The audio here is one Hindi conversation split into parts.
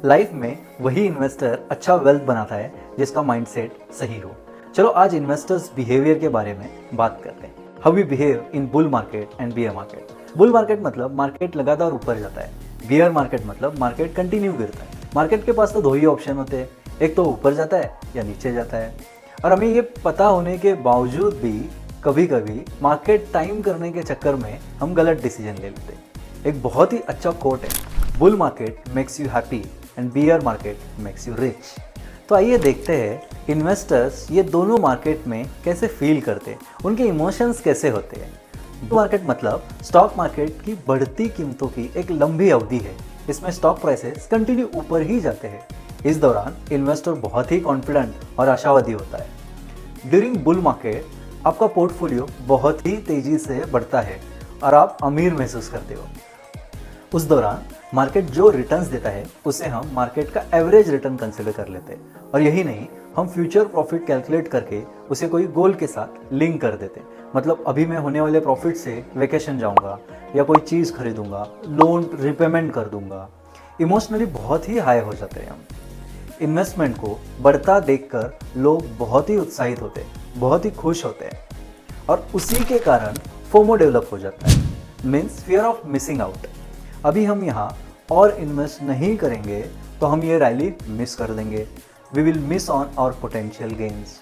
लाइफ में वही इन्वेस्टर अच्छा वेल्थ बनाता है जिसका माइंडसेट सही हो। चलो आज इन्वेस्टर्स बिहेवियर के बारे में बात करते हैं। How we behave in bull market and bear market. Bull market मतलब मार्केट लगातार ऊपर जाता है। बियर मार्केट मतलब मार्केट कंटिन्यू गिरता है। मार्केट के पास तो दो ही ऑप्शन होते हैं, एक तो ऊपर जाता है या नीचे जाता है। और हमें ये पता होने के बावजूद भी कभी कभी मार्केट टाइम करने के चक्कर में हम गलत डिसीजन ले लेते हैं। एक बहुत ही अच्छा कोट है, bull market makes you happy and bear market makes you rich. तो आइए देखते हैं इन्वेस्टर्स ये दोनों मार्केट में कैसे फील करते हैं, उनके इमोशंस कैसे होते हैं। बुल मार्केट मतलब स्टॉक मार्केट की बढ़ती कीमतों की एक लंबी अवधि है। इसमें स्टॉक प्राइसेस कंटिन्यू ऊपर ही जाते हैं। इस दौरान इन्वेस्टर बहुत ही कॉन्फिडेंट और आशावादी होता है। ड्यूरिंग बुल मार्केट आपका पोर्टफोलियो बहुत ही तेजी से बढ़ता है और आप अमीर महसूस करते हो। उस दौरान मार्केट जो रिटर्न्स देता है उसे हम मार्केट का एवरेज रिटर्न कंसिडर कर लेते हैं। और यही नहीं, हम फ्यूचर प्रॉफिट कैलकुलेट करके उसे कोई गोल के साथ लिंक कर देते हैं। मतलब अभी मैं होने वाले प्रॉफिट से वेकेशन जाऊंगा या कोई चीज़ खरीदूंगा, लोन रिपेमेंट कर दूंगा। इमोशनली बहुत ही हाई हो जाते हैं हम। इन्वेस्टमेंट को बढ़ता देखकर लोग बहुत ही उत्साहित होते हैं, बहुत ही खुश होते हैं और उसी के कारण फोमो डेवलप हो जाता है, means fear of missing out. अभी हम यहाँ और इन्वेस्ट नहीं करेंगे तो हम ये रैली मिस कर देंगे। We will miss on our potential gains.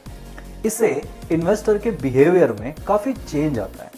इससे इन्वेस्टर के बिहेवियर में काफ़ी चेंज आता है।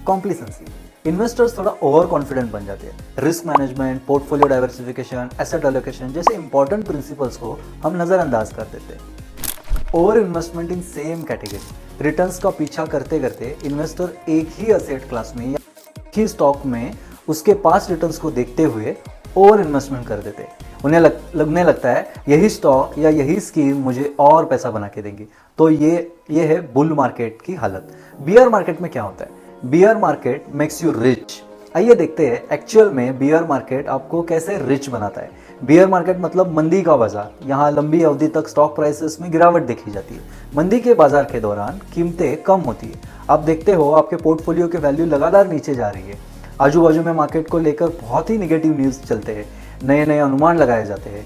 कॉम्प्लिसेंसी, इन्वेस्टर्स थोड़ा ओवर कॉन्फिडेंट बन जाते हैं। Risk management, portfolio diversification, asset allocation जैसे इंपॉर्टेंट प्रिंसिपल्स को हम नज़रअंदाज कर देते हैं। Over investment in same category, returns का पीछा करते करते इन्वेस्टर एक ही असेट क्लास में या एक ही स्टॉक में उसके पास रिटर्न्स को देखते हुए ओवर इन्वेस्टमेंट कर देते हैं। उन्हें लगने लगता है यही स्टॉक या यही स्कीम मुझे और पैसा बना के देंगी। तो ये है बुल मार्केट की हालत। बियर मार्केट में क्या होता है? Bear market makes you rich. आइए देखते हैं एक्चुअल में बियर मार्केट आपको कैसे रिच बनाता है। बियर मार्केट मतलब मंदी का बाजार। यहाँ लंबी अवधि तक स्टॉक प्राइसेस में गिरावट देखी जाती है। मंदी के बाजार के दौरान कीमतें कम होती है। आप देखते हो आपके पोर्टफोलियो के वैल्यू लगातार नीचे जा रही है। आजू बाजू में मार्केट को लेकर बहुत ही निगेटिव न्यूज़ चलते हैं। नए नए अनुमान लगाए जाते हैं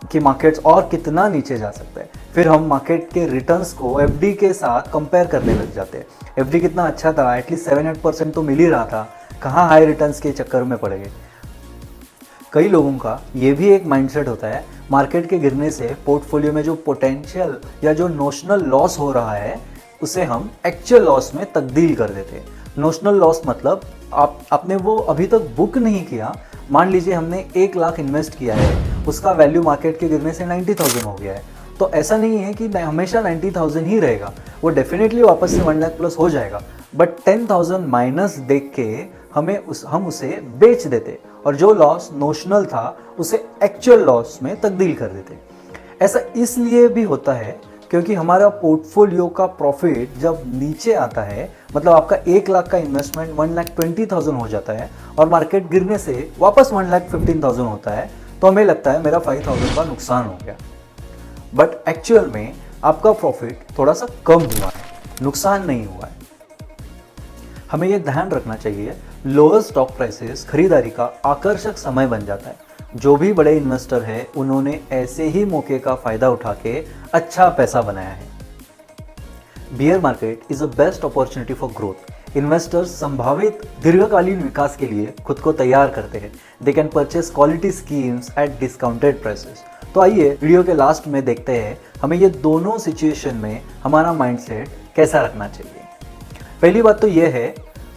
कि मार्केट्स और कितना नीचे जा सकता है। फिर हम मार्केट के रिटर्न्स को एफडी के साथ कंपेयर करने लग जाते हैं। एफडी कितना अच्छा था, एटलीस्ट 7-8% तो मिल ही रहा था, कहाँ हाई रिटर्न्स के चक्कर में पड़ गए। कई लोगों का ये भी एक माइंडसेट होता है, मार्केट के गिरने से पोर्टफोलियो में जो पोटेंशियल या जो नोशनल लॉस हो रहा है उसे हम एक्चुअल लॉस में तब्दील कर देते हैं। नोशनल लॉस मतलब आपने वो अभी तक बुक नहीं किया। मान लीजिए हमने 1 लाख इन्वेस्ट किया है, उसका वैल्यू मार्केट के गिरने से 90,000 हो गया है। तो ऐसा नहीं है कि हमेशा 90,000 ही रहेगा, वो डेफिनेटली वापस से 1 लाख प्लस हो जाएगा। बट 10,000 माइनस देख के हम उसे बेच देते और जो लॉस नोशनल था उसे एक्चुअल लॉस में तब्दील कर देते। ऐसा इसलिए भी होता है क्योंकि हमारा पोर्टफोलियो का प्रॉफिट जब नीचे आता है, मतलब आपका 1 लाख का इन्वेस्टमेंट 1,20,000 हो जाता है और मार्केट गिरने से वापस 1,15,000 होता है, तो हमें लगता है मेरा 5,000 का नुकसान हो गया। बट एक्चुअल में आपका प्रॉफिट थोड़ा सा कम हुआ है, नुकसान नहीं हुआ है। हमें यह ध्यान रखना चाहिए, लोअर स्टॉक प्राइसेस खरीदारी का आकर्षक समय बन जाता है। जो भी बड़े इन्वेस्टर हैं उन्होंने ऐसे ही मौके का फायदा उठा के अच्छा पैसा बनाया है। Bear market is a best opportunity for growth. Investors संभावित दीर्घकालीन विकास के लिए खुद को तैयार करते हैं। They can purchase quality schemes eight discounted prices. तो आइए वीडियो के लास्ट में देखते हैं हमें ये दोनों सिचुएशन में हमारा माइंडसेट कैसा रखना चाहिए। पहली बात तो यह है,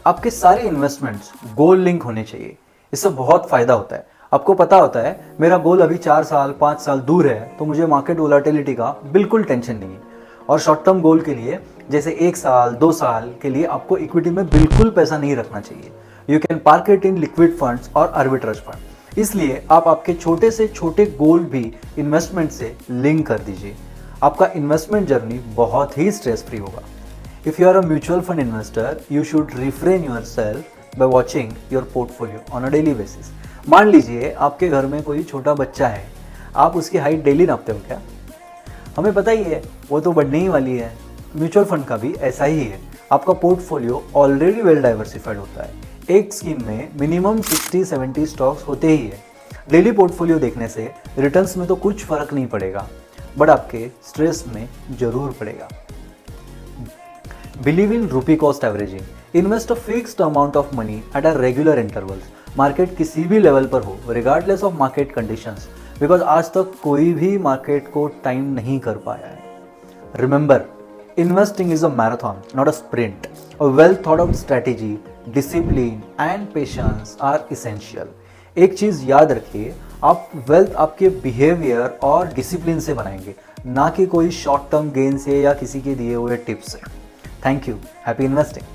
आपके सारे इन्वेस्टमेंट्स गोल लिंक होने चाहिए। इससे बहुत फायदा होता है। आपको पता होता है मेरा गोल अभी 4 साल 5 साल दूर है, तो मुझे मार्केट वोलेटिलिटी का बिल्कुल टेंशन नहीं है। और शॉर्ट टर्म गोल के लिए जैसे 1 साल 2 साल के लिए आपको इक्विटी में बिल्कुल पैसा नहीं रखना चाहिए। You can park it in liquid funds और आर्बिट्रेज फंड। इसलिए आप आपके छोटे से छोटे गोल भी इन्वेस्टमेंट से लिंक कर दीजिए। आपका इन्वेस्टमेंट जर्नी बहुत ही स्ट्रेस फ्री होगा। If you are a mutual fund investor, you should refrain yourself by watching your portfolio on a daily basis. मान लीजिए आपके घर में कोई छोटा बच्चा है, आप उसकी हाइट डेली नापते हो क्या? हमें पता ही है वो तो बढ़ने ही वाली है। म्यूचुअल फंड का भी ऐसा ही है। आपका पोर्टफोलियो ऑलरेडी वेल डाइवर्सिफाइड होता है। एक स्कीम में मिनिमम 60-70 स्टॉक्स होते ही है। डेली पोर्टफोलियो देखने से रिटर्न्स में तो कुछ फर्क नहीं पड़ेगा, बट आपके स्ट्रेस में जरूर पड़ेगा। बिलीव इन रूपी cost averaging, invest a fixed amount of money at a regular intervals. Market किसी भी लेवल पर हो, regardless of market conditions, because आज तक कोई भी मार्केट को टाइम नहीं कर पाया है। Remember, investing is a marathon, not a sprint. A well thought out strategy, discipline and patience are essential. एक चीज याद रखिए, आप वेल्थ आपके बिहेवियर और डिसिप्लिन से बनाएंगे, ना कि कोई शॉर्ट टर्म गेन से या किसी के दिए हुए टिप्स से। Thank you, happy investing.